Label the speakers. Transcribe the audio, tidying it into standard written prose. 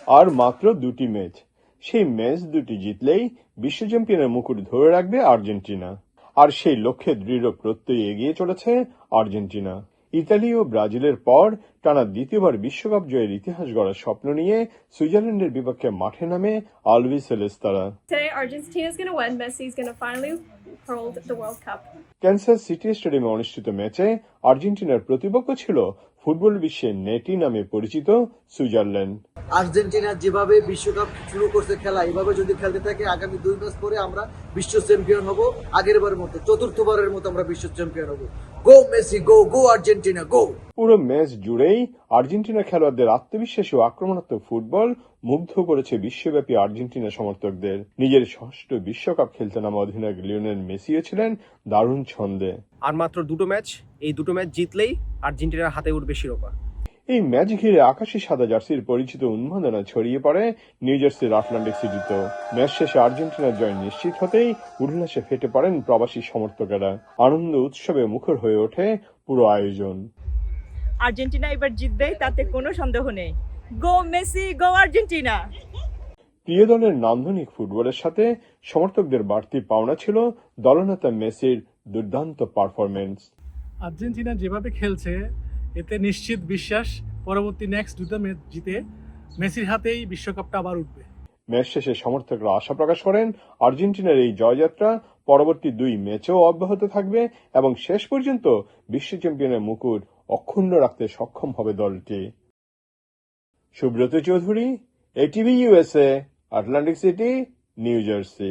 Speaker 1: আর মাত্র দুটি ম্যাচ, সেই ম্যাচ দুটি জিতলেই বিশ্ব চ্যাম্পিয়নের মুকুট ধরে রাখবে আর্জেন্টিনা। আর সেই লক্ষ্যে দৃঢ় প্রত্যয়ী এগিয়ে চলেছে আর্জেন্টিনা। ইতালি ও ব্রাজিলের পর টানা দ্বিতীয়বার বিশ্বকাপ জয়ের ইতিহাস গড়ার স্বপ্ন নিয়ে সুইজারল্যান্ডের বিপক্ষে মাঠে নামে আলবিসেলেস্তারা।
Speaker 2: Today, Argentina's going to win. Messi's going to finally hold the World Cup.
Speaker 1: Kansas city স্টেডিয়ামে অনুষ্ঠিত ম্যাচে আর্জেন্টিনার প্রতিপক্ষ ছিল ফুটবল বিশ্বের নেটি নামে পরিচিত সুইজারল্যান্ড।
Speaker 3: আর্জেন্টিনা যেভাবে বিশ্বকাপ শুরু করছে খেলা, এভাবে যদি খেলতে থাকে আগামী 2 ম্যাচ পরে আমরা বিশ্ব চ্যাম্পিয়ন হব। আগেরবারের মতো চতুর্থবারের মতো আমরা বিশ্ব চ্যাম্পিয়ন হব। গো মেসি গো, গো আর্জেন্টিনা গো।
Speaker 1: পুরো ম্যাচ জুড়েই আর্জেন্টিনা খেলোয়াড়দের আত্মবিশ্বাসী ও আক্রমণাত্মক ফুটবল মুগ্ধ করেছে বিশ্বব্যাপী আর্জেন্টিনা সমর্থকদের। নিজের ষষ্ঠ বিশ্বকাপ খেলতে নামা অধিনায়ক লিওনেল মেসিও ছিলেন দারুণ ছন্দে।
Speaker 4: আর মাত্র দুটো ম্যাচ, এই দুটো ম্যাচ জিতলেই আর্জেন্টিনার হাতে উঠবে শিরোপা।
Speaker 1: এই ম্যাচ ঘিরে আকাশি সাদা জার্সির পরিচিত উন্মাদনা ছড়িয়ে পড়ে নিউ জার্সির আটলান্টিক সিটিতেও। ম্যাচ শেষে আর্জেন্টিনার জয় নিশ্চিত হতেই উল্লাসে ফেটে পড়েন প্রবাসী সমর্থকেরা। আনন্দ উৎসবে মুখর হয়ে ওঠে পুরো আয়োজন।
Speaker 5: আর্জেন্টিনা এবার জিতবে, তাতে কোনো সন্দেহ নেই। গো মেসি গো আর্জেন্টিনা।
Speaker 1: প্রিয় দলের নান্দনিক ফুটবলের সাথে সমর্থকদের বাড়তি পাওনা ছিল দলনেতা মেসির দুর্দান্ত পারফরমেন্স।
Speaker 6: আর্জেন্টিনা যেভাবে খেলছে এতে নিশ্চিত বিশ্বাস পরবর্তী নেক্সট দুটো ম্যাচ জিতে মেসির হাতেই বিশ্বকাপটা আবার উঠবে।
Speaker 1: ম্যাচ শেষে সমর্থকরা আশা প্রকাশ করেন আর্জেন্টিনার এই জয়যাত্রা পরবর্তী 2 ম্যাচেও অব্যাহত থাকবে এবং শেষ পর্যন্ত বিশ্ব চ্যাম্পিয়নের মুকুট অক্ষুণ্ণ রাখতে সক্ষম হবে দলটি। Subrata Chowdhury, ATV USA, Atlantic city, new jersey.